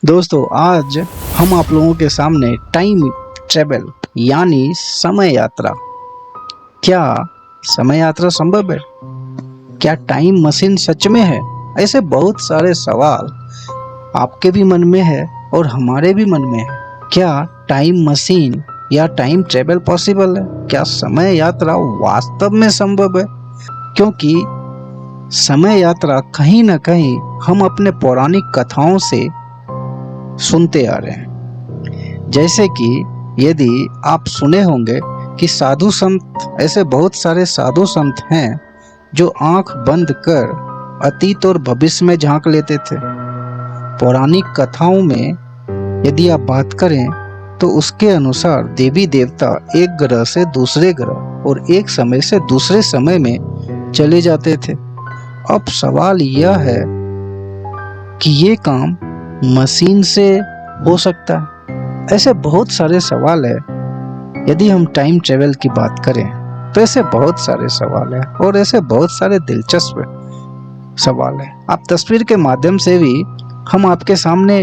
दोस्तों आज हम आप लोगों के सामने टाइम ट्रेवल यानी समय यात्रा, क्या समय यात्रा संभव है? क्या टाइम मशीन सच में है? ऐसे बहुत सारे सवाल आपके भी मन में है और हमारे भी मन में है। क्या टाइम मशीन या टाइम ट्रेवल पॉसिबल है? क्या समय यात्रा वास्तव में संभव है? क्योंकि समय यात्रा कहीं ना कहीं हम अपने पौराणिक कथाओं से सुनते आ रहे हैं। जैसे कि यदि आप सुने होंगे कि साधु संत, ऐसे बहुत सारे साधु संत हैं जो आंख बंद कर अतीत और भविष्य में झांक लेते थे। पौराणिक कथाओं में यदि आप बात करें तो उसके अनुसार देवी देवता एक ग्रह से दूसरे ग्रह और एक समय से दूसरे समय में चले जाते थे। अब सवाल यह है कि ये काम मशीन से हो सकता है? ऐसे बहुत सारे सवाल है। यदि हम टाइम ट्रेवल की बात करें तो ऐसे बहुत सारे सवाल है और ऐसे बहुत सारे दिलचस्प सवाल है। आप तस्वीर के माध्यम से भी हम आपके सामने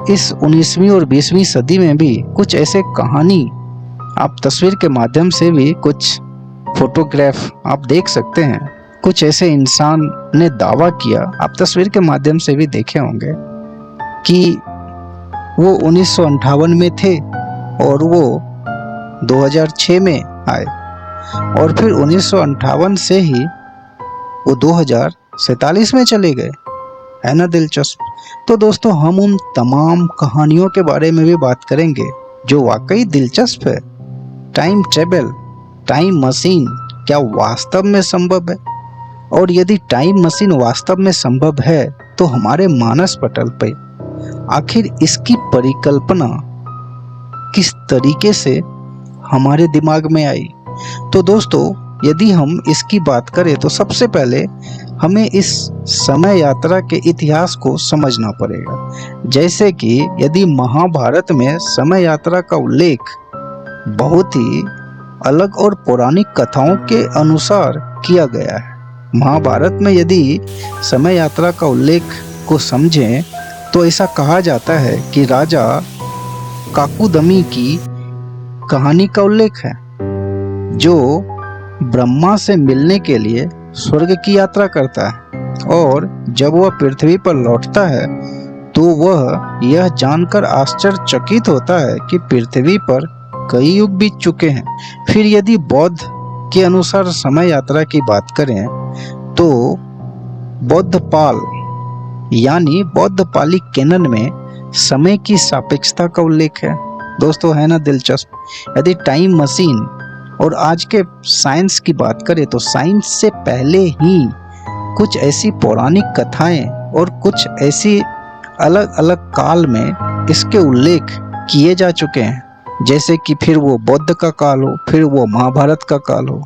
इस 19वीं और 20वीं सदी में भी कुछ ऐसे कहानी, आप तस्वीर के माध्यम से भी कुछ फोटोग्राफ आप देख सकते हैं। कुछ ऐसे इंसान ने दावा किया, आप तस्वीर के माध्यम से भी देखे होंगे कि वो 1958 में थे और वो 2006 में आए और फिर 1958 से ही वो 2047 में चले गए। है ना दिलचस्प? तो दोस्तों हम उन तमाम कहानियों के बारे में भी बात करेंगे जो वाकई दिलचस्प है। टाइम ट्रेवल, टाइम मशीन क्या वास्तव में संभव है? और यदि टाइम मशीन वास्तव में संभव है तो हमारे मानस पटल पे आखिर इसकी परिकल्पना किस तरीके से हमारे दिमाग में आई? तो दोस्तों यदि हम इसकी बात करें तो सबसे पहले हमें इस समय यात्रा के इतिहास को समझना पड़ेगा। जैसे कि यदि महाभारत में समय यात्रा का उल्लेख बहुत ही अलग और पौराणिक कथाओं के अनुसार किया गया है। महाभारत में यदि समय यात्रा का उल्लेख को समझें तो ऐसा कहा जाता है कि राजा काकुदमी की कहानी का उल्लेख है, जो ब्रह्मा से मिलने के लिए स्वर्ग की यात्रा करता है और जब वह पृथ्वी पर लौटता है तो वह यह जानकर आश्चर्यचकित होता है कि पृथ्वी पर कई युग बीत चुके हैं। फिर यदि बौद्ध के अनुसार समय यात्रा की बात करें तो बौद्धपाल यानी बौद्ध पाली कैनन में समय की सापेक्षता का उल्लेख है। दोस्तों है ना दिलचस्प? यदि टाइम मशीन और आज के साइंस की बात करें तो साइंस से पहले ही कुछ ऐसी पौराणिक कथाएं और कुछ ऐसी अलग अलग काल में इसके उल्लेख किए जा चुके हैं। जैसे कि फिर वो बौद्ध का काल हो, फिर वो महाभारत का काल हो,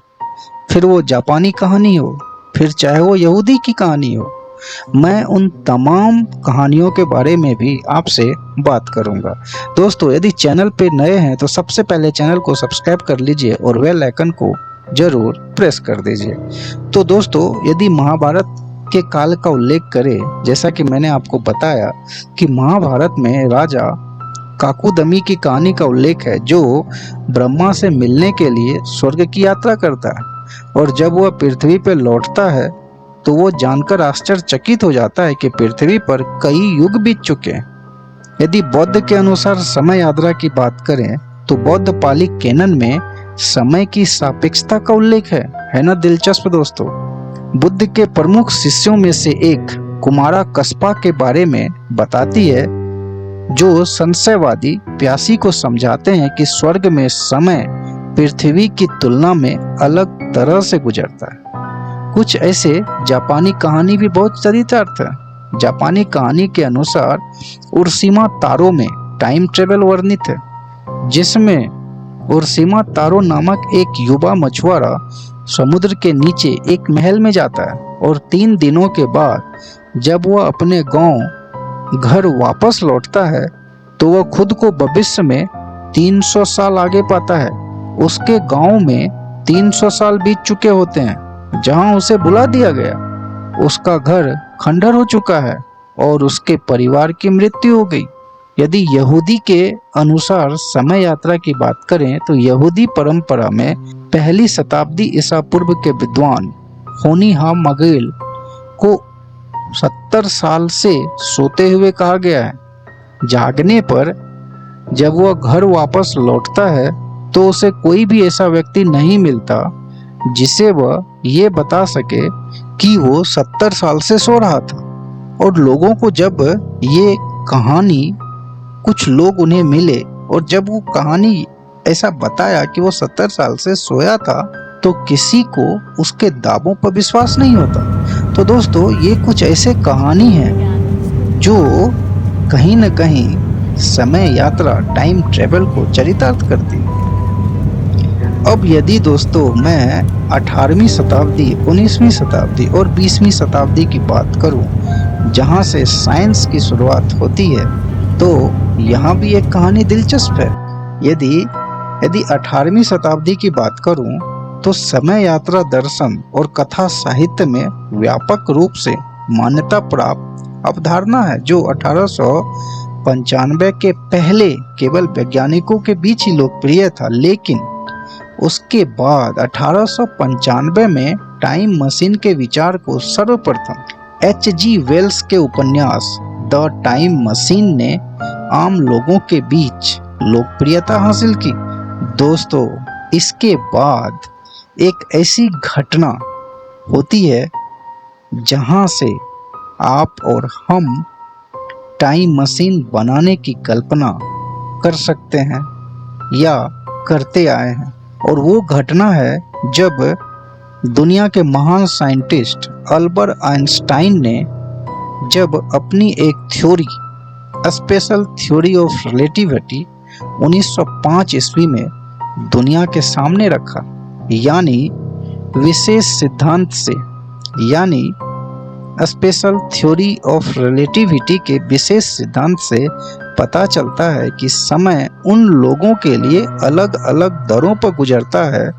फिर वो जापानी कहानी हो, फिर चाहे वो यहूदी की कहानी हो। मैं उन तमाम कहानियों के बारे में भी आपसे बात करूंगा। दोस्तों यदि चैनल पे नए हैं तो सबसे पहले चैनल को सब्सक्राइब कर लीजिए और बेल आइकन को जरूर प्रेस कर दीजिए। तो दोस्तों यदि महाभारत के काल का उल्लेख करें, जैसा कि मैंने आपको बताया कि महाभारत में राजा काकुदमी की कहानी का उल्लेख है, जो ब्रह्मा से मिलने के लिए स्वर्ग की यात्रा करता है और जब वह पृथ्वी पर लौटता है तो वो जानकर आश्चर्यचकित हो जाता है कि पृथ्वी पर कई युग बीत चुके हैं। यदि बौद्ध के अनुसार समय यात्रा की बात करें तो बौद्ध पाली कैनन में समय की सापेक्षता का उल्लेख है ना दिलचस्प दोस्तों? बुद्ध के प्रमुख शिष्यों में से एक कुमारा कस्पा के बारे में बताती है, जो संशयवादी प्यासी को समझाते हैं कि स्वर्ग में समय पृथ्वी की तुलना में अलग तरह से गुजरता है। कुछ ऐसे जापानी कहानी भी बहुत चरितार्थ है। जापानी कहानी के अनुसार उर्शिमा तारो में टाइम ट्रेवल वर्णित है, जिसमें उर्शिमा तारो नामक एक युवा मछुआरा समुद्र के नीचे एक महल में जाता है और 3 दिनों के बाद जब वह अपने गांव घर वापस लौटता है तो वह खुद को भविष्य में 300 साल आगे पाता है। उसके गांव में 300 साल बीत चुके होते हैं जहां उसे बुला दिया गया। उसका घर खंडर हो चुका है और उसके परिवार की मृत्यु हो गई। यदि यहूदी के अनुसार समय यात्रा की बात करें तो यहूदी परंपरा में पहली शताब्दी ईसा पूर्व के विद्वान होनी हा मगेल को 70 साल से सोते हुए कहा गया है। जागने पर जब वह घर वापस लौटता है तो उसे कोई भी ऐसा व्यक्ति नहीं मिलता जिसे वह ये बता सके कि वो 70 साल से सो रहा था। और लोगों को जब ये कहानी, कुछ लोग उन्हें मिले और जब वो कहानी ऐसा बताया कि वो 70 साल से सोया था तो किसी को उसके दावों पर विश्वास नहीं होता। तो दोस्तों, ये कुछ ऐसे कहानी हैं जो कहीं न कहीं समय यात्रा, टाइम ट्रेवल को चरितार्थ करती है। अब यदि दोस्तों मैं 18वीं शताब्दी, 19वीं शताब्दी और 20वीं शताब्दी की बात करूं, जहां से साइंस की शुरुआत होती है, तो यहाँ भी एक कहानी दिलचस्प है। यदि 18वीं शताब्दी की बात करूं तो समय यात्रा दर्शन और कथा साहित्य में व्यापक रूप से मान्यता प्राप्त अवधारणा है, जो 1895 के पहले केवल वैज्ञानिकों के बीच ही लोकप्रिय था। लेकिन उसके बाद 1895 में टाइम मशीन के विचार को सर्वप्रथम H.G. वेल्स के उपन्यास द टाइम मशीन ने आम लोगों के बीच लोकप्रियता हासिल की। दोस्तों, इसके बाद एक ऐसी घटना होती है जहां से आप और हम टाइम मशीन बनाने की कल्पना कर सकते हैं या करते आए हैं। और वो घटना है जब दुनिया के महान साइंटिस्ट अल्बर्ट आइंस्टाइन ने जब अपनी एक theory, special theory of relativity 1905 ईस्वी में दुनिया के सामने रखा। यानी विशेष सिद्धांत से, यानी स्पेशल थ्योरी ऑफ रिलेटिविटी के विशेष सिद्धांत से पता चलता है कि समय उन लोगों के लिए अलग अलग दरों पर गुजरता है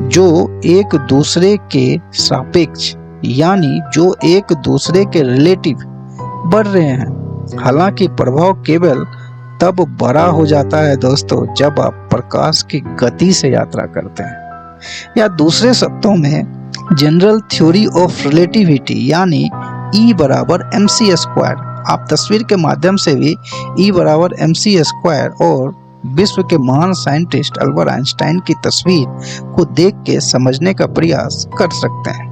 जो एक दूसरे के सापेक्ष, यानी जो एक दूसरे के रिलेटिव बढ़ रहे हैं। हालांकि प्रभाव केवल तब बड़ा हो जाता है दोस्तों जब आप प्रकाश की गति से यात्रा करते हैं, या दूसरे शब्दों में जनरल थ्योरी ऑफ रिलेटिविटी यानी E बराबर mc स्क्वायर। आप तस्वीर के माध्यम से भी E बराबर mc स्क्वायर और विश्व के महान साइंटिस्ट अल्बर्ट आइंस्टाइन की तस्वीर को देख के समझने का प्रयास कर सकते हैं।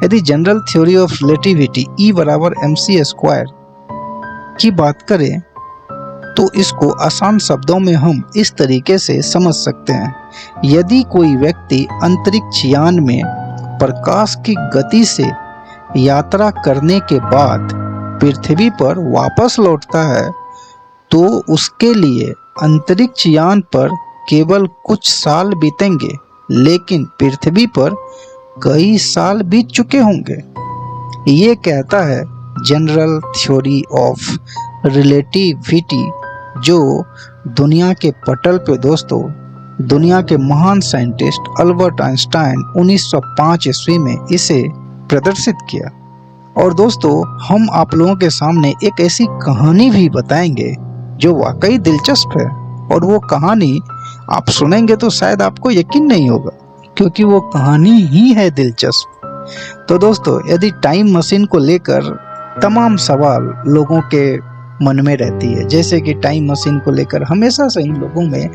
यदि general theory of relativity E बराबर mc स्क्वायर की बात करें तो इसको आसान शब्दों में हम इस तरीके से समझ सकते हैं। यदि कोई व्यक्ति अंतरिक्ष यान में प्रकाश की गति से यात्रा करने के बाद पृथ्वी पर वापस लौटता है तो उसके लिए अंतरिक्ष यान पर केवल कुछ साल बीतेंगे, लेकिन पृथ्वी पर कई साल बीत चुके होंगे। ये कहता है जनरल थ्योरी ऑफ रिलेटिविटी, जो दुनिया के पटल पे दोस्तों दुनिया के महान साइंटिस्ट अल्बर्ट आइंस्टाइन 1905 ईस्वी में इसे प्रदर्शित किया। और दोस्तों, हम आप लोगों के सामने एक ऐसी कहानी भी बताएंगे जो वाकई दिलचस्प है, और वो कहानी आप सुनेंगे तो शायद आपको यकीन नहीं होगा, क्योंकि वो कहानी ही है दिलचस्प। तो दोस्तों, यदि टाइम मशीन को लेकर तमाम सवाल लोगों के मन में रहती है, जैसे कि टाइम मशीन को लेकर हमेशा से इन लोगों में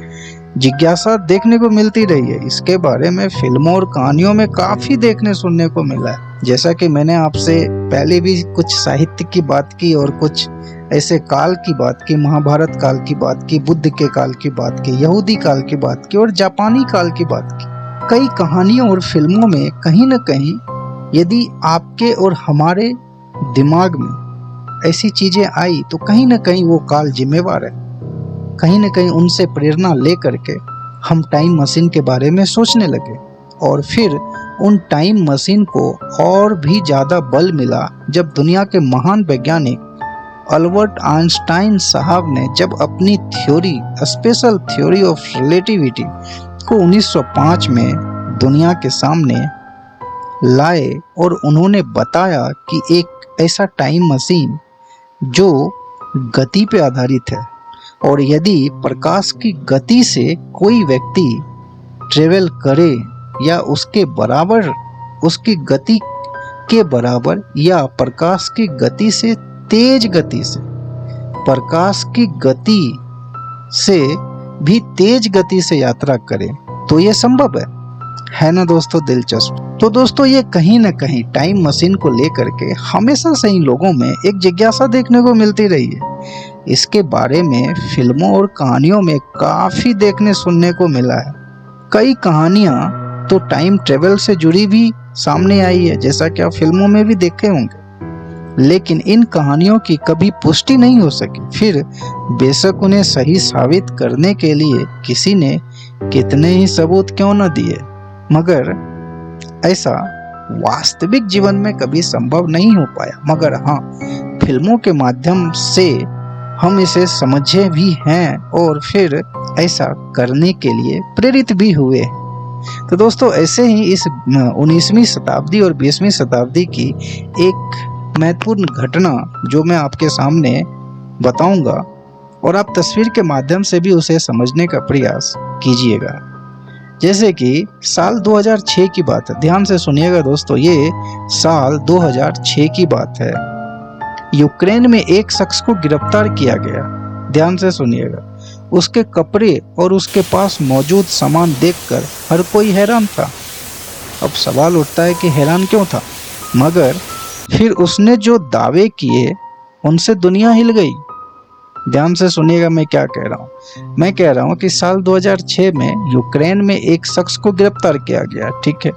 जिज्ञासा देखने को मिलती रही है। इसके बारे में फिल्मों और कहानियों में काफी देखने सुनने को मिला है। जैसा कि मैंने आपसे पहले भी कुछ साहित्य की बात की और कुछ ऐसे काल की बात की, महाभारत काल की बात की, बुद्ध के काल की बात की, यहूदी काल की बात की और जापानी काल की बात की। कई कहानियों और फिल्मों में कहीं न कहीं यदि आपके और हमारे दिमाग में ऐसी चीजें आई तो कहीं न कहीं वो काल जिम्मेवार है। कहीं न कहीं उनसे प्रेरणा ले करके हम टाइम मशीन के बारे में सोचने लगे, और फिर उन टाइम मशीन को और भी ज़्यादा बल मिला जब दुनिया के महान वैज्ञानिक अल्बर्ट आइंस्टाइन साहब ने जब अपनी theory, special theory of relativity को 1905 में दुनिया के सामने लाए, और उन्होंने बताया कि एक ऐसा टाइम मशीन जो गति पे आधारित है, और यदि प्रकाश की गति से कोई व्यक्ति ट्रेवल करे या उसके बराबर, उसकी गति के बराबर या प्रकाश की गति से तेज गति से, प्रकाश की गति से भी तेज गति से यात्रा करे तो ये संभव है ना दोस्तों। दिलचस्प। तो दोस्तों ये कहीं ना कहीं टाइम मशीन को लेकर के हमेशा से ही लोगों में एक जिज्ञासा देखने को मिलती रही है। इसके बारे में फिल्मों और कहानियों में काफी देखने सुनने को मिला है। कई कहानियां तो टाइम ट्रेवल से जुड़ी भी सामने आई है, जैसा कि आप फिल्मों में भी देखे होंगे, लेकिन इन कहानियों की कभी पुष्टि नहीं हो सकी। फिर बेशक उन्हें सही साबित करने के लिए किसी ने कितने ही सबूत क्यों न दिए, मगर ऐसा वास्तविक जीवन में कभी संभव नहीं हो पाया। मगर हाँ, फिल्मों के माध्यम से हम इसे समझे भी हैं और फिर ऐसा करने के लिए प्रेरित भी हुए। तो दोस्तों ऐसे ही इस 19वीं शताब्दी और 20वीं शताब्दी की एक महत्वपूर्ण घटना जो मैं आपके सामने बताऊंगा और आप तस्वीर के माध्यम से भी उसे समझने का प्रयास कीजिएगा। जैसे कि साल 2006 की बात है, ध्यान से सुनिएगा दोस्तों, ये साल 2006 की बात है। यूक्रेन में एक शख्स को गिरफ्तार किया गया। ध्यान से सुनिएगा। उसके कपड़े और उसके पास मौजूद सामान देखकर हर कोई हैरान था। अब सवाल उठता है कि हैरान क्यों था, मगर फिर उसने जो दावे किए उनसे दुनिया हिल गई। ध्यान से सुनिएगा मैं क्या कह रहा हूँ। मैं कह रहा हूँ कि साल 2006 में यूक्रेन में एक शख्स को गिरफ्तार किया गया, ठीक है।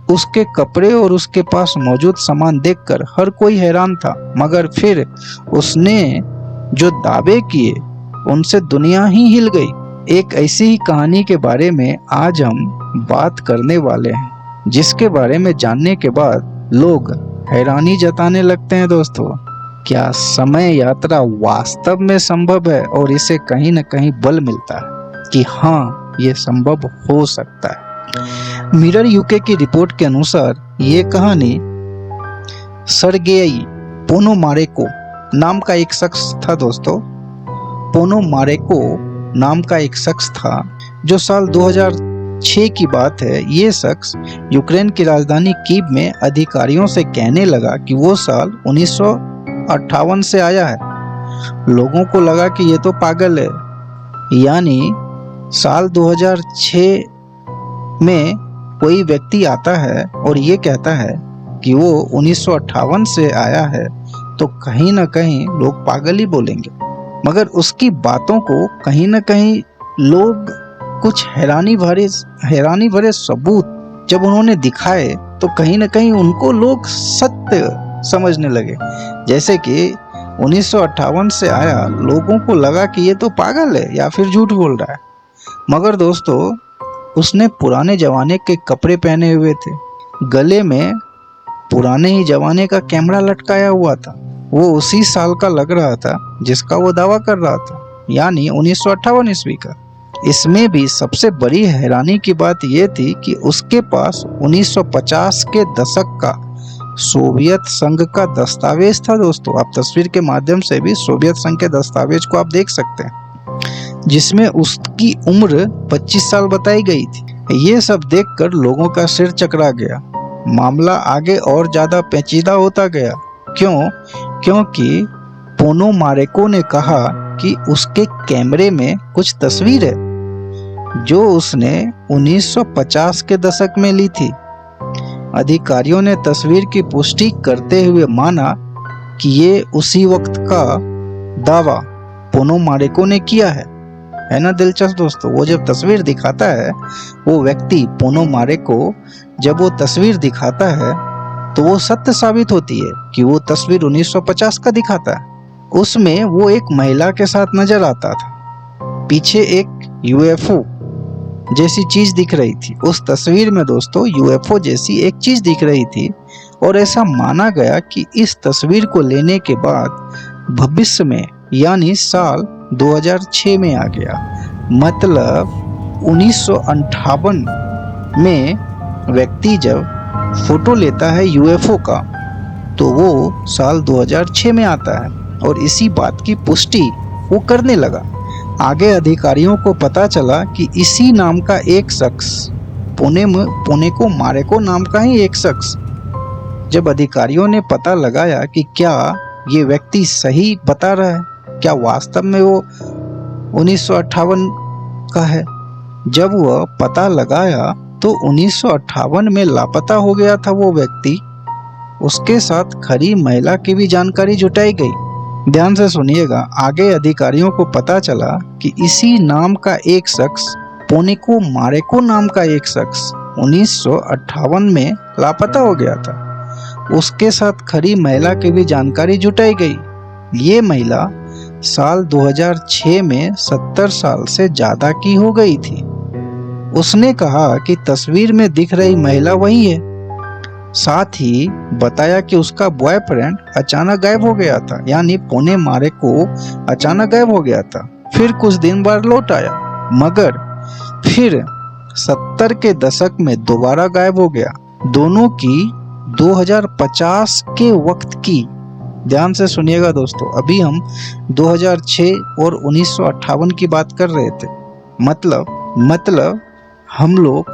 उसके कपड़े और उसके पास मौजूद सामान देखकर हर कोई हैरान था, मगर फिर उसने जो दावे किए उनसे दुनिया ही हिल गई। एक ऐसी ही कहानी के बारे में आज हम बात करने वाले हैं, जिसके बारे में जानने के बाद लोग हैरानी जताने लगते हैं। दोस्तों, क्या समय यात्रा वास्तव में संभव है? और इसे कहीं न कहीं बल मिलता है कि हाँ, ये संभव हो सकता है। मिरर यूके की रिपोर्ट के अनुसार ये कहानी सर्गेई पोनोमारेको नाम का एक शख्स था। दोस्तों, पोनोमारेको नाम का एक शख्स था जो साल 2006 की बात है। ये शख्स यूक्रेन की राजधानी कीव में अधिकारियों से कहने लगा कि वो साल 1958 से आया है। लोगों को लगा कि ये तो पागल है, यानी साल 2006 में कोई व्यक्ति आता है और ये कहता है कि वो 1958 से आया है, तो कहीं ना कहीं लोग पागल ही बोलेंगे। मगर उसकी बातों को कहीं ना कहीं लोग कुछ हैरानी भरे सबूत जब उन्होंने दिखाए तो कहीं ना कहीं उनको लोग सत्य समझने लगे। जैसे कि 1958 से आया, लोगों को लगा कि ये तो पागल है या फिर झूठ बोल रहा है। मगर दोस्तों, उसने पुराने जमाने के कपड़े पहने हुए थे, गले में पुराने ही जमाने का कैमरा लटकाया हुआ था। वो उसी साल का लग रहा था जिसका वो दावा कर रहा था, यानी 1958 ईस्वी का। इसमें भी सबसे बड़ी हैरानी की बात यह थी कि उसके पास 1950 के दशक का सोवियत संघ का दस्तावेज था। दोस्तों, आप तस्वीर के माध्यम से भी सोवियत संघ के दस्तावेज को आप देख सकते हैं, जिसमें उसकी उम्र 25 साल बताई गई थी। ये सब देखकर लोगों का सिर चकरा गया। मामला आगे और ज्यादा पेचीदा होता गया। क्योंकि पोनोमारेको ने कहा कि उसके कैमरे में कुछ तस्वीर है जो उसने 1950 के दशक में ली थी। अधिकारियों ने तस्वीर की पुष्टि करते हुए माना कि ये उसी वक्त का दावा पोनोमारेको ने किया है ना। दिलचस्प दोस्तों, वो जब तस्वीर दिखाता है, वो व्यक्ति पोनोमारेको जब वो तस्वीर दिखाता है तो वो सत्य साबित होती है कि वो तस्वीर 1950 का दिखाता है। उसमें वो एक महिला के साथ नजर आता था, पीछे एक यूएफओ जैसी चीज दिख रही थी। उस तस्वीर में दोस्तों यूएफओ जैसी एक चीज दिख रही थी और ऐसा माना गया कि इस तस्वीर को लेने के बाद भविष्य में, यानी साल 2006 में आ गया। मतलब 1958 में व्यक्ति जब फोटो लेता है यूएफओ का तो वो साल 2006 में आता है और इसी बात की पुष्टि वो करने लगा। आगे अधिकारियों को पता चला कि इसी नाम का एक शख्स, पुणे को मारेको नाम का ही एक शख्स, जब अधिकारियों ने पता लगाया कि क्या ये व्यक्ति सही बता रहा है, क्या वास्तव में वो 1958 का है। जब वह पता लगाया तो 1958 में लापता हो गया था वो व्यक्ति। उसके साथ खरी महिला की भी जानकारी जुटाई गई। ध्यान से सुनिएगा, आगे अधिकारियों को पता चला कि इसी नाम का एक शख्स, पुणे को मारेको नाम का एक शख्स 1958 में लापता हो गया था। उसके साथ खरी महिला की भी जानकारी जुटाई गई। ये महिला साल 2006 में 70 साल से ज्यादा की हो गई थी। उसने कहा कि तस्वीर में दिख रही महिला वही है। साथ ही बताया कि उसका बॉयफ्रेंड अचानक गायब हो गया था, यानी पुणे मारेको अचानक गायब हो गया था, फिर कुछ दिन बाद लौट आया, मगर फिर 70 के दशक में दोबारा गायब हो गया। दोनों की 2050 के वक्त की, ध्यान से सुनिएगा दोस्तों, अभी हम 2006 और 1958 की बात कर रहे थे। मतलब हम लोग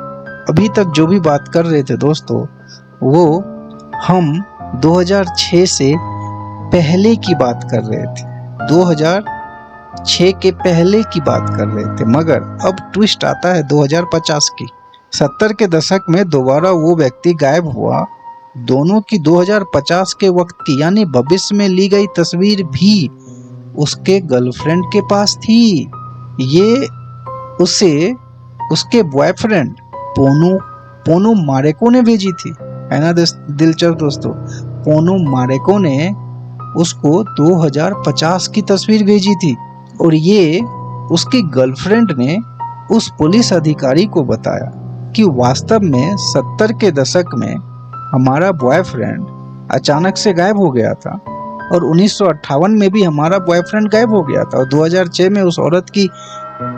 अभी तक जो भी बात कर रहे थे दोस्तों, वो हम 2006 से पहले की बात कर रहे थे, 2006 के पहले की बात कर रहे थे, मगर अब ट्विस्ट आता है 2050 की। 70 के दशक में दोबारा वो व्यक्ति गायब हुआ। दोनों की 2050 के वक्त की, यानी भविष्य में ली गई तस्वीर भी उसके गर्लफ्रेंड के पास थी। ये उसे उसके बॉयफ्रेंड पोनो मारेको ने भेजी थी, है ना दिलचस्प दोस्तों। पोनो मारेको ने उसको 2050 की तस्वीर भेजी थी और ये उसकी गर्लफ्रेंड ने उस पुलिस अधिकारी को बताया कि वास्तव में 70 के दशक में हमारा बॉयफ्रेंड अचानक से गायब हो गया था और 1958 में भी हमारा बॉयफ्रेंड गायब हो गया था और 2006 में उस औरत की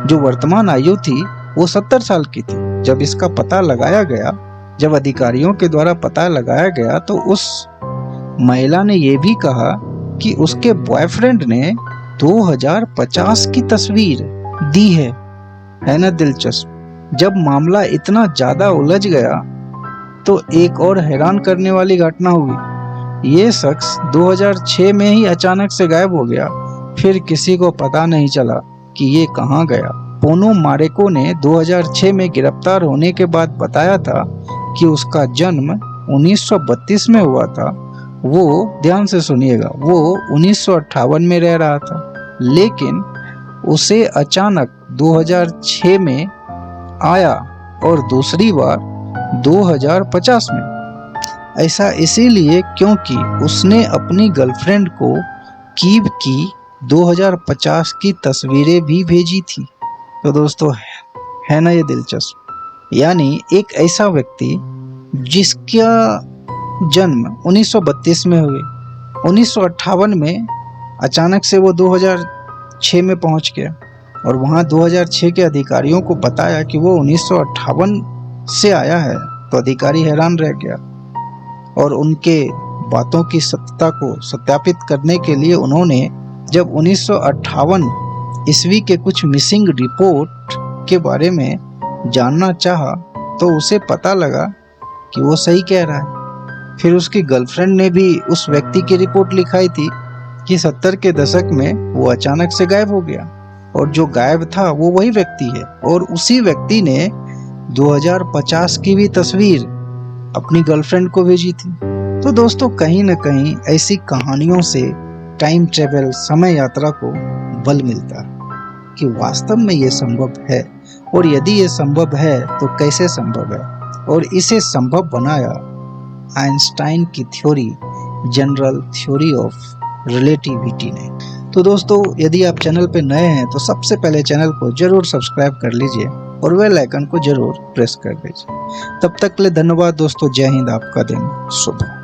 जो वर्तमान आयु थी वो 70 साल की थी। जब इसका पता लगाया गया, जब अधिकारियों के द्वारा पता लगाया गया, तो उस महिला ने ये भी कहा कि उसके बॉयफ्रेंड ने 2050 की तस्वीर दी है ना दिलचस्प। जब मामला इतना ज्यादा उलझ गया तो एक और हैरान करने वाली घटना हुई। ये शख्स 2006 में ही अचानक से गायब हो गया, फिर किसी को पता नहीं चला कि ये कहाँ गया। पोनो मारेको ने 2006 में गिरफ्तार होने के बाद बताया था कि उसका जन्म 1932 में हुआ था। वो, ध्यान से सुनिएगा, वो 1958 में रह रहा था, लेकिन उसे अचानक 2006 में आया और दूसरी बार 2050 में। ऐसा इसीलिए क्योंकि उसने अपनी गर्लफ्रेंड को कीव की 2050 की तस्वीरें भी भेजी थी। तो दोस्तों, है ना ये दिलचस्प। यानी एक ऐसा व्यक्ति जिसका जन्म 1932 में हुए, 1958 में अचानक से वो 2006 में पहुंच गया और वहां 2006 के अधिकारियों को बताया कि वो 1958 से आया है, तो अधिकारी हैरान रह गया और उनके बातों की सत्यता को सत्यापित करने के लिए उन्होंने जब 1958 ईस्वी के कुछ मिसिंग रिपोर्ट के बारे में जानना चाहा तो उसे पता लगा कि वो सही कह रहा है। फिर उसकी गर्लफ्रेंड ने भी उस व्यक्ति की रिपोर्ट लिखाई थी कि 70 के दशक में वो अचानक से गायब हो गया और जो गायब था वो वही व्यक्ति है और उसी व्यक्ति ने 2050 की भी तस्वीर अपनी गर्लफ्रेंड को भेजी थी। तो दोस्तों, कहीं न कहीं ऐसी कहानियों से टाइम ट्रेवल, समय यात्रा को बल मिलता है कि वास्तव में ये संभव है और यदि ये संभव है तो कैसे संभव है, और इसे संभव बनाया आइंस्टाइन की theory, general theory of relativity ने। तो दोस्तों, यदि आप चैनल पे नए हैं तो सबसे पहले चैनल को जरूर सब्सक्राइब कर लीजिए और बेल आइकन को जरूर प्रेस कर दीजिए। तब तक के लिए धन्यवाद दोस्तों। जय हिंद, आपका दिन शुभ हो।